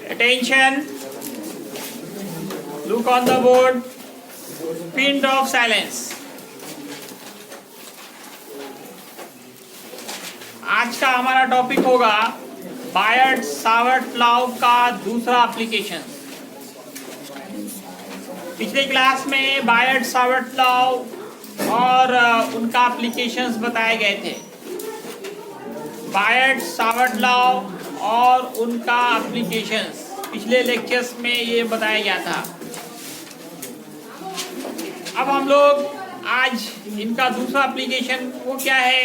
Attention. Look on the board. Pin drop silence. आज का हमारा टॉपिक होगा बायट-सावर्ट लॉ का दूसरा एप्लीकेशन। पिछले क्लास में बायट-सावर्ट लॉ और उनका एप्लीकेशंस बताए गए थे। बायट-सावर्ट लॉ और उनका एप्लीकेशंस पिछले लेक्चर्स में ये बताया गया था। अब हम लोग आज इनका दूसरा एप्लीकेशन वो क्या है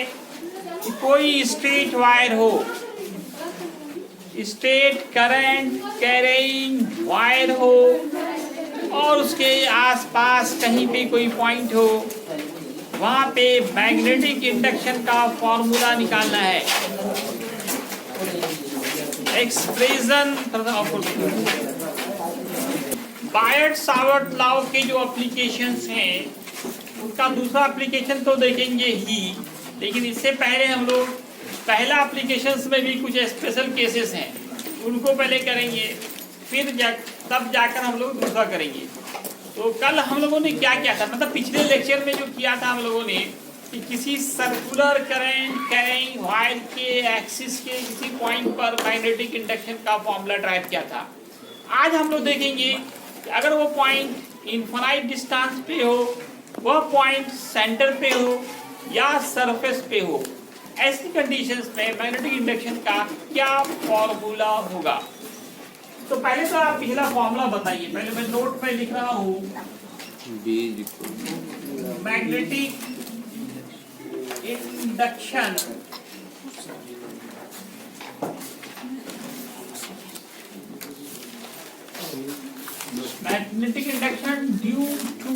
कि कोई स्ट्रेट वायर हो, स्ट्रेट करंट कैरिंग वायर हो और उसके आसपास कहीं भी कोई पॉइंट हो, वहां पे मैग्नेटिक इंडक्शन का फॉर्मूला निकालना है। एक्सप्रेशन बायट-सावर्ट लॉ के जो एप्लीकेशंस हैं उनका दूसरा एप्लीकेशन तो देखेंगे ही, लेकिन इससे पहले हम लोग पहला एप्लीकेशंस में भी कुछ स्पेशल केसेस हैं उनको पहले करेंगे, फिर तब जाकर हम लोग दूसरा करेंगे। तो कल हम लोगों ने क्या किया था, मतलब पिछले लेक्चर में जो किया था हम लोगों ने कि किसी सर्कुलर करंट कैरिंग वायर के एक्सिस के किसी पॉइंट पर मैग्नेटिक इंडक्शन का फॉर्मूला ड्राइव किया था। आज हम लोग देखेंगे कि अगर वो पॉइंट इनफाइनाइट डिस्टेंस पे हो, वह पॉइंट सेंटर पे हो या सरफेस पे हो, ऐसी कंडीशंस में मैग्नेटिक इंडक्शन का क्या फॉर्मूला होगा। तो पहले तो आप पिछला फॉर्मूला बताइए। पहले मैं नोट पे लिख रहा हूँ magnetic induction due to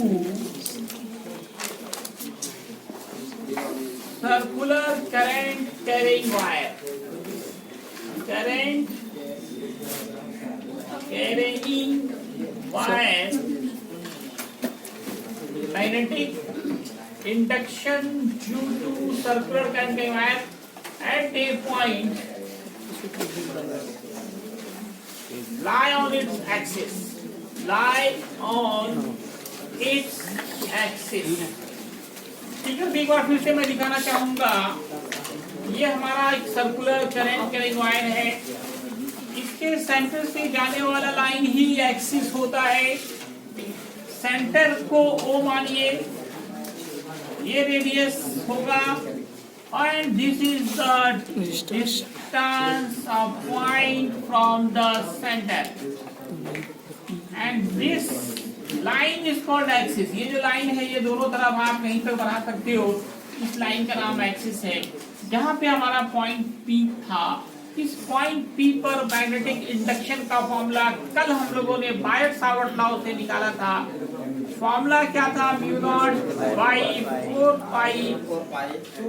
circular current carrying wire, current carrying wire, magnetic induction due to circular current carrying wire at a point lie on its axis, lie on its axis। ठीक है, एक बार फिर से मैं दिखाना चाहूंगा। ये हमारा एक सर्कुलर करंट कैरिंग वायर है, इसके सेंटर से जाने वाला लाइन ही एक्सिस होता है। सेंटर को O मानिए, ये रेडियस होगा and this is the distance of point from the center and this line is called axis। ये जो लाइन है ये दोनों तरफ आप कहीं पर बना सकते हो। इस लाइन का नाम एक्सिस है। जहाँ पे हमारा पॉइंट P था, इस पॉइंट P पर मैग्नेटिक इंडक्शन का फॉर्मूला कल हम लोगों ने बायट-सावर्ट लॉ से निकाला था। फॉर्मूला क्या था? Mu naught by 4 pi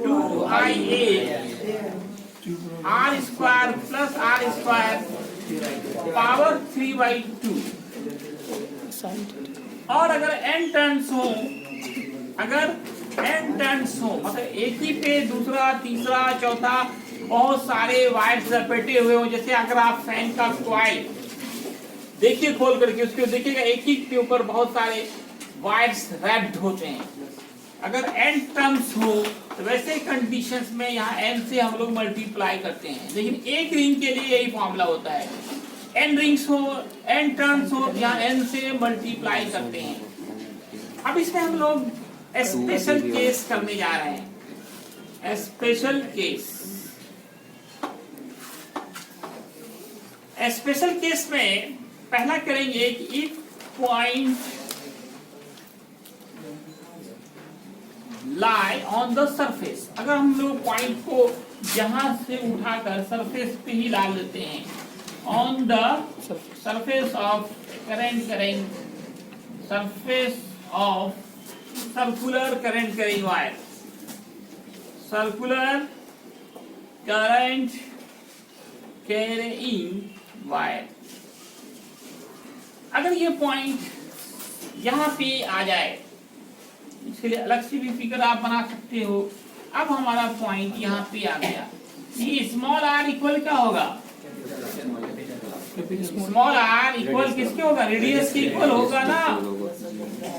2IA r square plus r square power 3/2। और अगर n टर्न्स हो, अगर n टर्न्स हो, मतलब एक ही पे दूसरा तीसरा चौथा बहुत सारे वायर्स लपेटे हुए हो, जैसे अगर आप फैन का कॉइल देखिए खोल करके, उसको देखिएगा एक ही के ऊपर बहुत सारे वायर्स रैप्ड होते हैं। अगर n टर्म्स हो तो वैसे कंडीशंस में यहाँ n से हम लोग मल्टीप्लाई करते हैं, लेकिन एक रिंग के लिए यही फॉर्मूला होता है। n रिंग्स हो, n टर्म्स हो, यहाँ n से मल्टीप्लाई करते हैं। अब इसमें हम लोग स्पेशल केस करने जा रहे हैं। स्पेशल केस, स्पेशल केस में पहला करेंगे कि if point lie on the surface, अगर हम लोग पॉइंट को यहां से उठाकर सरफेस पे ही ला लेते हैं, on the surface of current carrying, surface of circular current carrying wire, circular current carrying wire. अगर ये पॉइंट यहाँ पे आ जाए, इसके लिए अलग से भी फिगर आप बना सकते हो। अब हमारा पॉइंट यहाँ पे आ गया, ये स्मॉल r इक्वल क्या होगा? स्मॉल आर इक्वल किसके होगा, रेडियस के इक्वल होगा ना,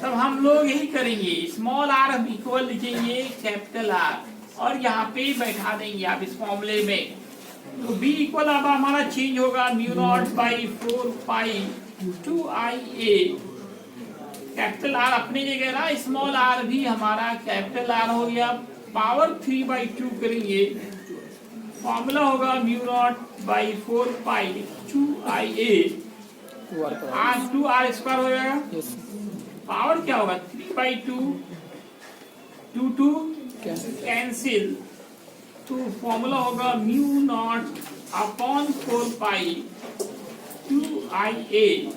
तब हम लोग यही करेंगे, स्मॉल आर इक्वल लिखेंगे कैपिटल आर और यहाँ पे बैठा देंगे आप इस फॉर्मूले में। तो बी इक्वल अब हमारा चेंज होगा mu naught by 4 pi 2 I A, capital R अपनी जगह ना, स्मॉल आर भी हमारा कैपिटल आर हो गया, पावर 3/2 करेंगे, फॉर्मूला होगा mu naught by 4 pi 2 I A, R 2 R square हो जाएगा, पावर क्या होगा 3/2, 2 कैंसिल, तो फॉर्मूला होगा mu not upon 4 pi 2 I ए,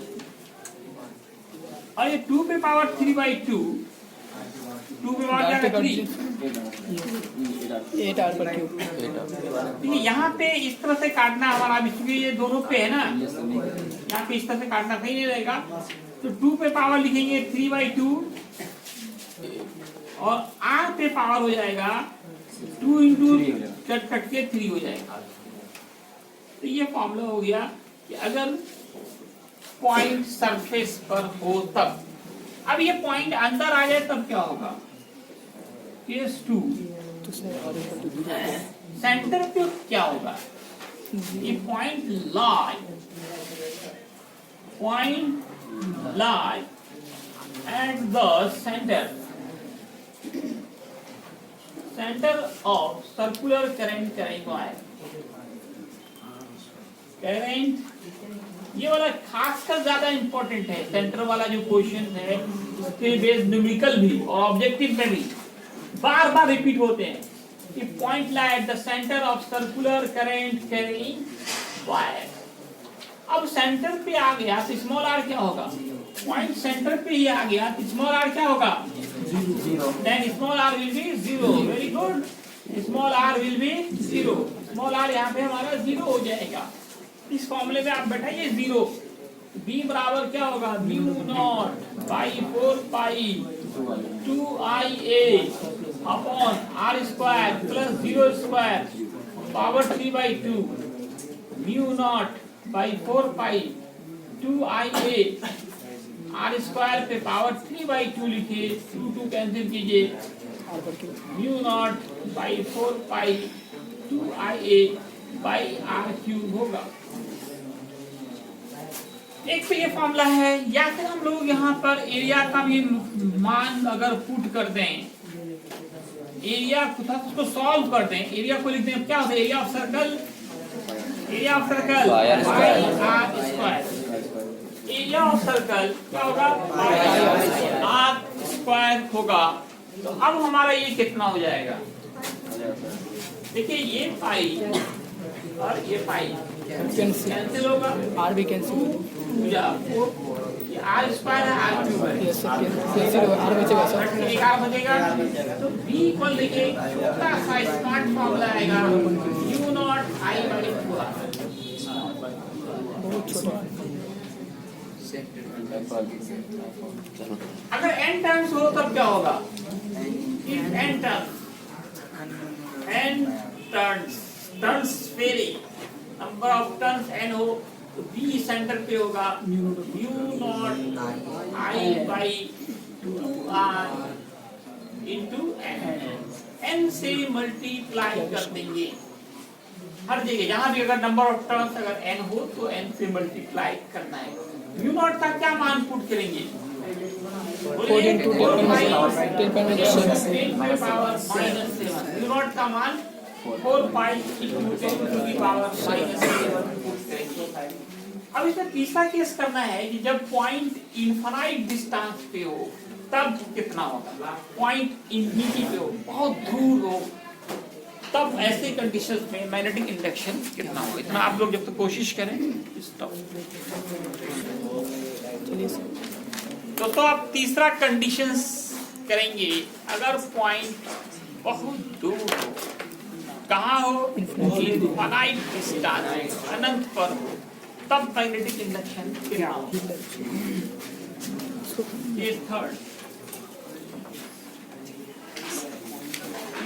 और ये 2 पे पावर 3/2, 2 पे पावर क्या 3, 8 आर पर क्यूब। देखिए यहाँ पे इस तरह से काटना हमारा, इसलिए ये दोनों पे है ना, यहाँ पे इस तरह से काटना सही नहीं रहेगा, तो 2 पे पावर लिखेंगे 3/2 और आर पे पावर हो जाएगा 2 इंटू कट के 3 हो जाएगा। तो ये फॉर्मूला हो गया कि अगर पॉइंट सरफेस पर हो तब, अब ये पॉइंट अंदर आ जाए तब क्या होगा, केस 2 सेंटर पे क्या होगा, ये point lie at the centre of circular current ये वाला खासकर ज्यादा इंपॉर्टेंट है, सेंटर वाला जो क्वेश्चन है उसके बेस्ड न्यूमेरिकल भी और ऑब्जेक्टिव में भी बार बार रिपीट होते हैं कि point lie at the centre of circular current carrying wire. अब सेंटर पे आ गया तो स्मॉल आर क्या होगा, पॉइंट सेंटर पे ही आ गया तो स्मॉल आर क्या होगा, 0, then small R will be 0, very good, small R will be 0, small R यहाँ पे हमारा 0 हो जाएगा। इस फॉर्मूले में आप बैठाइए 0, बी बराबर क्या होगा mu naught by 4 pi 2 I A upon R square plus 0 square power 3/2 mu naught by 4 pi 2 I A, R square पे पावर 3/2 लिखे, 2 कैंसिल कीजिए, mu naught by 4 pi 2 I A by R cube होगा। एक तो ये formula है, या फिर हम लोग यहाँ पर एरिया का भी मान अगर पुट कर दें, एरिया उसको सॉल्व कर दें, एरिया को लिख दें, क्या होता है area of circle by R square, area of circle क्या होगा आर स्क्वायर होगा। तो अब हमारा ये कितना हो जाएगा, देखिए ये पाई और ये पाई कैंसिल होगा, आर भी कैंसिल, आर स्क्वायर है आर क्यूब है, आर बचेगा सर, एक आर बचेगा, तो बी इक्वल देखिए छोटा सा स्मार्ट फॉर्मूला आएगा यू नॉट आई बाई 4, बहुत छोटा। अगर n टर्न्स हो तब क्या होगा, if n turns very, number of turns n हो तो बी सेंटर पे होगा mu not I by 2r into n से मल्टीप्लाई कर देंगे हर जगह, जहां भी अगर नंबर ऑफ टर्न्स अगर n हो तो n से मल्टीप्लाई करना है। म्यू नॉट का क्या मान पुट करेंगे, 4 into 10 पावर -7, म्यू नॉट का मान 4 पाई into 10 to the power -7। अब इसमें तीसरा केस करना है कि जब पॉइंट इनफाइनाइट डिस्टेंस पे हो तब कितना होगा, पॉइंट इनफिनिटी पे हो, बहुत दूर हो, तब ऐसे कंडीशंस में मैग्नेटिक इंडक्शन कितना होगा। इतना आप लोग जब तक कोशिश करें तो आप तीसरा कंडीशंस करेंगे, अगर पॉइंट बहुत दूर हो, कहाँ हो, इनफाइनाइट डिस्टेंस अनंत पर हो, तब मैग्नेटिक इंडक्शन कितना होगा। ये थर्ड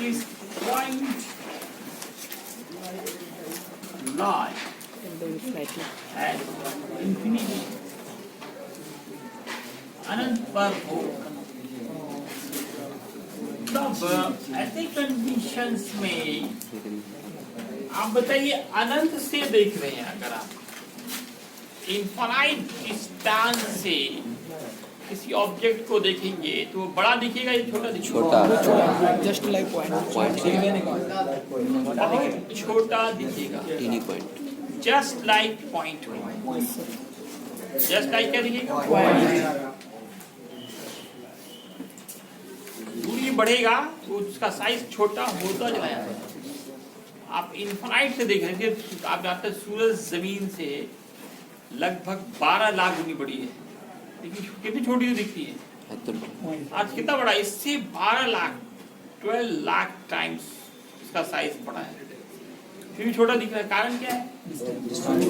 इस point lie the infinity. Infinity अनंत पर हो, तब ऐसे कंडीशंस में आप बताइए अनंत से देख रहे हैं, अगर आप इनफाइनाइट डिस्टेंस से किसी ऑब्जेक्ट को देखेंगे तो वो बड़ा दिखेगा या छोटा दिखेगा? छोटा Just like point. पॉइंट बहुत छोटा दिखेगा, tiny point just like point में। जस्ट लाइक क्या दिखेगा? दूरी बढ़ेगा तो उसका साइज छोटा होता जाएगा। आप इनफाइनाइट से देख रहे थे, आप जानते हैं सूरज जमीन से लगभग 12 लाख गुनी बड़ी है, लेकिन कितनी छोटी दिखती है? आज कितना बड़ा? इससे 12 लाख 12 लाख टाइम्स इसका साइज बड़ा है, फिर भी छोटा दिख रहा है। कारण क्या है?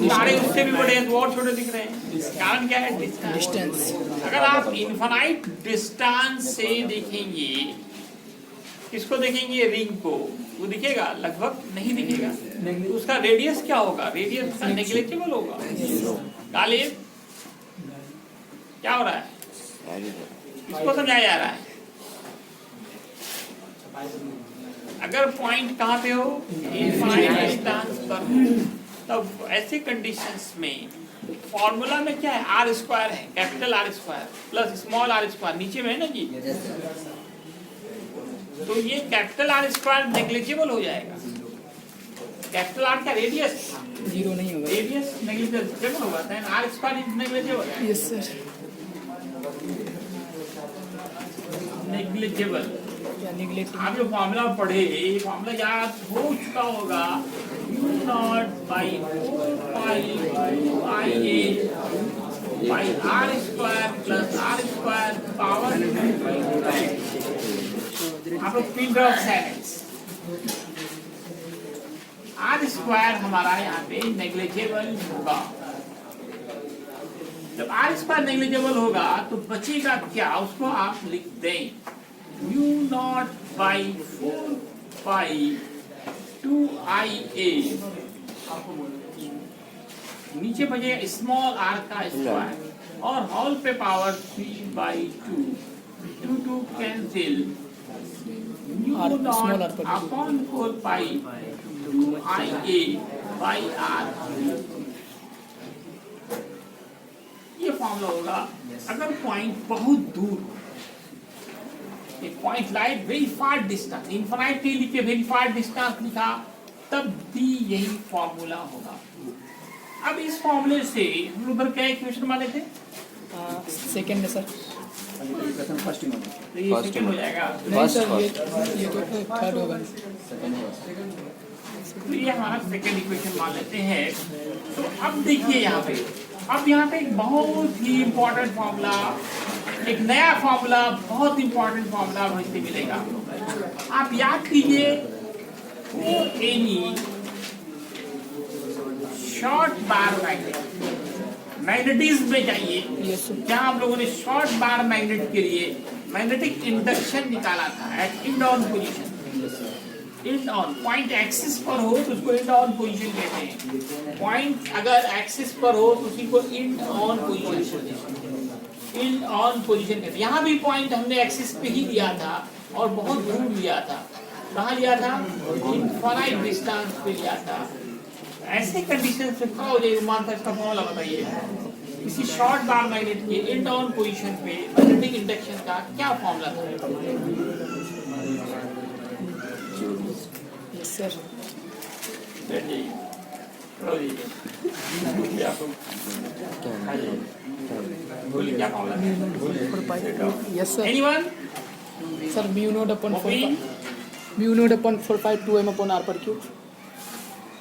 तारे उससे भी बड़े हैं तो और छोटे दिख रहे हैं। कारण क्या है? Distance. अगर आप इनफाइनाइट डिस्टेंस से देखेंगे, किसको देखेंगे? रिंग को, वो दिखेगा? लगभग नहीं दिखेगा। तो उसका रेडियस क्या होगा? रेडियस उसका नेग्लिजिबल होगा। गालिब क्या हो रहा है? इसको समझाया जा रहा है। अगर पॉइंट कहाँ पे हो? इनफाइनाइट डिस्टेंस पर हो, तब ऐसे कंडीशंस में फॉर्मूला में क्या है? आर स्क्वायर है, capital R square plus small R square नीचे में है ना जी। तो ये कैपिटल आर स्क्वायर नेग्लिजिबल हो जाएगा। कैपिटल आर का रेडियस Zero नहीं होगा. रेडियस नेग्लिजिबल होगा, then R square is negligible. Yes sir. Negligible या neglecting. आप जो फॉर्मूला पढ़े, ये फॉर्मूला याद हो चुका होगा। U naught by 4 pi IA by R square plus R square power आप लोग pin of silence. R square हमारा यहाँ पे नेग्लिजिबल होगा। जब आर स्क्वायर नेग्लिजिबल होगा तो बचेगा क्या? उसको आप लिख दें U naught by 4 pi 2IA, नीचे बचेगा स्मॉल आर का स्क्वायर और होल पे power 3/2, 2 cancel, R, U small naught r पर upon 4 pi 2IA by R. ये फॉर्मूला होगा। अगर पॉइंट बहुत दूर, एक point light very far distance, infinite नहीं लिखे, वेरी फार डिस्टेंस लिखा, तब भी यही फॉर्मूला होगा। अब इस फॉर्मूले से हम लोग उधर क्या इक्वेशन माने थे? Second है sir. तो ये सेकंड हो जाएगा। नहीं सर, ये तो थर्ड होगा. तो ये हमारा सेकंड इक्वेशन मान लेते हैं। तो अब देखिए यहाँ पे, अब यहाँ पे एक बहुत ही इम्पोर्टेंट फॉर्मूला, एक नया फॉर्मूला, बहुत इम्पोर्टेंट फॉर्मूला हमसे मिलेगा। आप याद कीजिए, वो any short bar magnet, magnetism में जाइए, Yes sir. जहाँ हम लोगों ने शॉर्ट बार मैग्नेट के लिए मैग्नेटिक इंडक्शन निकाला था at end on position. End on point axis पर हो तो उसको इंड ऑन पोजीशन कहते हैं। पॉइंट अगर एक्सिस पर हो तो उसी को इंड ऑन पोजीशन कहते हैं। इंड ऑन पोजीशन कहते हैं। यहाँ भी पॉइंट हमने एक्सिस पे ही लिया था और बहुत दूर लिया था। कहाँ लिया था? इनफाइनाइट डिस्टेंस पे लिया था। ऐसे कंडीशन से क्या हो जाएगा? मान था इसका फॉर्मूला बताइए। किसी शॉर्ट बार मैग्नेट के इंड ऑन पोजीशन पे मैग्नेटिक इंडक्शन का क्या फॉर्मूला था? Yes sir. बोलिए क्या फॉर्मूला था? 4 pi. Yes sir. Anyone? Sir mu naught upon 4 Copy. pi. Mu naught upon 4 pi 2m upon r per cube.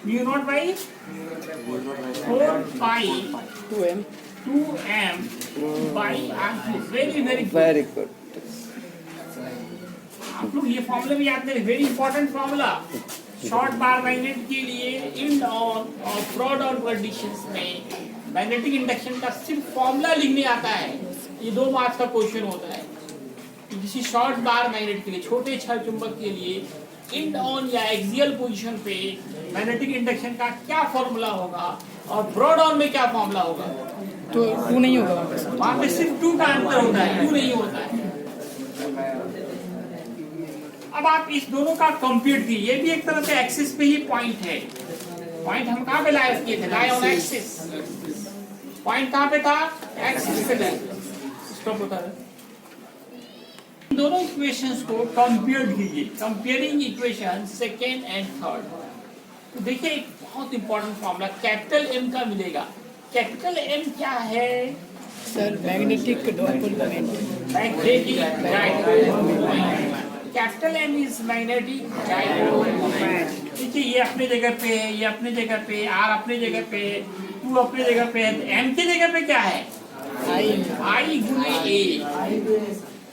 Mu naught by 4 pi 2m. 2m by r cube. Very good. Very good आप लोग ये formula भी याद करें, very important formula. Short bar magnet के लिए end on और broad on conditions में मैग्नेटिक इंडक्शन का सिर्फ फॉर्मूला लिखने आता है। ये 2 मार्क्स का क्वेश्चन होता है कि किसी शॉर्ट बार मैग्नेट के लिए, छोटे छड़ चुंबक के लिए इंड ऑन या एक्सियल पोजीशन पे मैग्नेटिक इंडक्शन का क्या फॉर्मूला होगा, और ब्रॉड में क्या फॉर्मूला होगा? तो 2 नहीं होगा वहाँ पे सर। वहां पे सिर्फ 2 का अंतर होता है, 2 नहीं होता है। अब आप इस दोनों का कंप्यूट कीजिए, ये भी एक तरह से एक्सिस पे ही पॉइंट है। पॉइंट हम कहाँ पे लाए किए थे? लाए ऑन एक्सिस। पॉइंट कहाँ पे था? एक्सिस पे लाए। स्टॉप होता है। दोनों इक्वेशंस को कंपेयर कीजिए, comparing equation second and third. तो देखिए एक बहुत इंपॉर्टेंट फॉर्मूला कैपिटल एम का मिलेगा। कैपिटल एम क्या है? Sir magnetic dipole moment. Magnetic dipole moment. Capital M is magnetic dipole moment. देखिए ये अपने जगह पे है, ये अपने जगह पे, आर अपने जगह पे, 2 अपने जगह पे है। एम की जगह पे क्या है? आई गुने ए।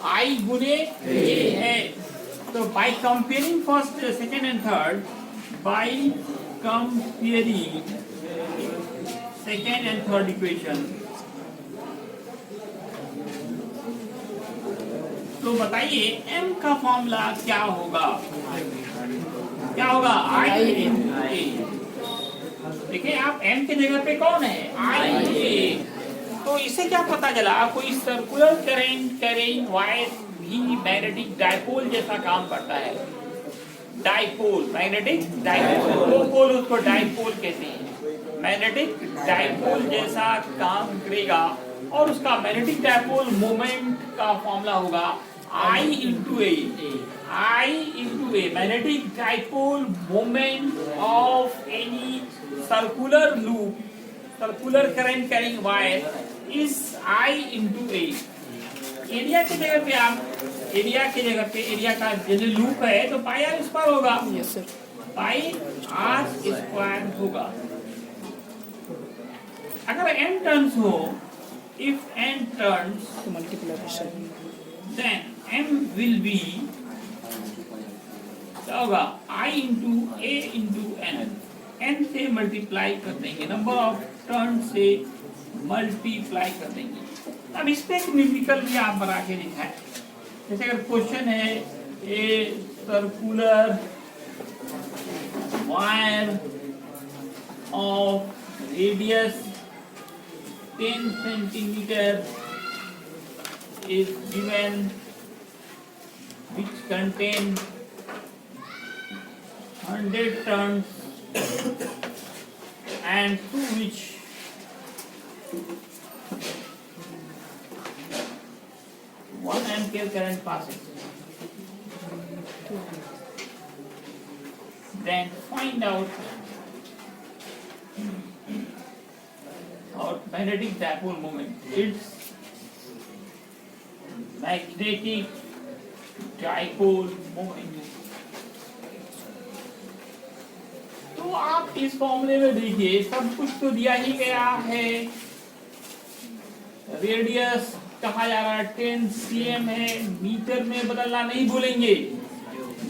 आई गुने ए है। तो by comparing first second and third, by comparing second and third equation, तो बताइए m का फॉर्मूला क्या होगा? क्या होगा? आई इंटू ए। देखिए आप m की जगह पे कौन है? आई ए। तो इससे क्या पता चला? कोई सर्कुलर करंट कैरिंग वायर भी मैग्नेटिक डाइपोल जैसा काम करता है। डाइपोल, मैग्नेटिक डाइपोल, दो पोल उसको डाइपोल कहते हैं। मैग्नेटिक डाइपोल जैसा काम करेगा और उसका मैग्नेटिक डाइपोल मोमेंट का फॉर्मूला होगा I into A। I into A, magnetic dipole moment of any circular loop, circular current carrying wire is I into A। Area की जगह पे आप एरिया का जो लूप है तो पाई आर स्क्वायर होगा। Yes sir. Pi R square होगा। अगर n टर्न्स हो, if n turns, तो multiplication then m will be क्या होगा? I into A into n। n से मल्टीप्लाई कर देंगे, नंबर ऑफ टर्न से मल्टीप्लाई कर देंगे। अब इस पे एक न्यूमेरिकल भी आप बना के दिखाएं। जैसे अगर क्वेश्चन है a circular wire of radius 10 centimetre is given which contain 100 turns and through which one ampere current passes, then find out magnetic dipole moment. Its magnetic dipole moment। तो आप इस फॉर्मूले में देखिए सब कुछ तो दिया ही गया है। रेडियस कहा जा रहा है 10 cm है, मीटर में बदलना नहीं भूलेंगे।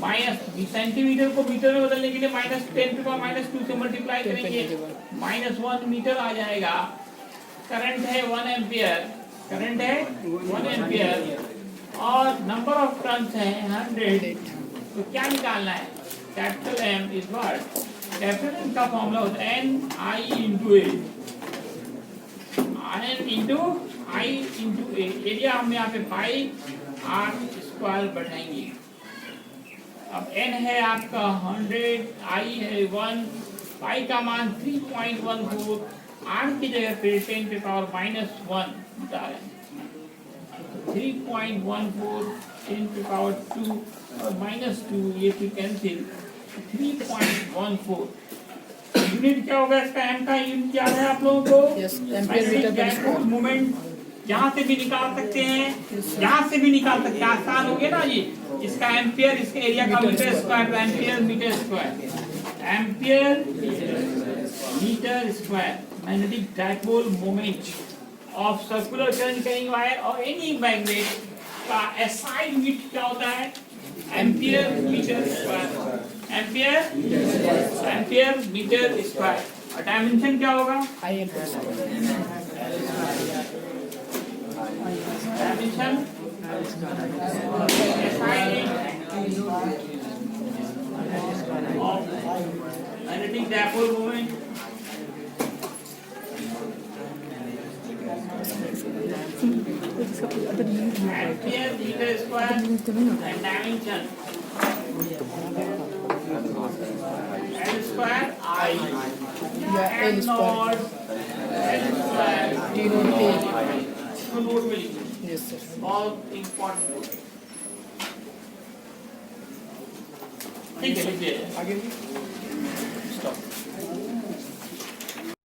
माइनस सेंटीमीटर को मीटर में बदलने के लिए -10⁻² से मल्टीप्लाई करेंगे, -1 मीटर आ जाएगा। करंट है 1 एम्पियर, करंट है 1 एम्पियर और नंबर ऑफ टर्न्स है 100। तो क्या निकालना है? Capital M is what? Capital M का फॉर्मूला होता है NI into A। N into I into A। Area हम यहाँ पे पाई आर स्क्वायर बैठाएंगे। अब N है आपका 100, I है 1, पाई का मान 3.14, R की जगह पे 10⁻⁻1 बता रहे हैं। 3.14 10⁻² और -2 ये भी कैंसिल, 3.14। यूनिट क्या होगा इसका? एम का यूनिट याद है आप लोगों को? यस, एम्पियर मीटर पर स्क्वायर। मोमेंट यहाँ से भी निकाल सकते हैं, यहाँ से भी निकाल सकते हैं, आसान हो गया ना ये। इसका एम्पियर, इसके एरिया का metre square, ampere metre square, ampere metre square. Magnetic dipole moment of circular current carrying wire और एनी मैग्नेट का एसआई यूनिट क्या होता है? Ampere metre square. Ampere metre square. और डायमेंशन क्या होगा? Dimension magnetic dipole moment Ampere meter square and dimension L square I या L M square L square T note A तो note में लिखिए यस सर बहुत इम्पोर्टेंट ठीक है लिखिए आगे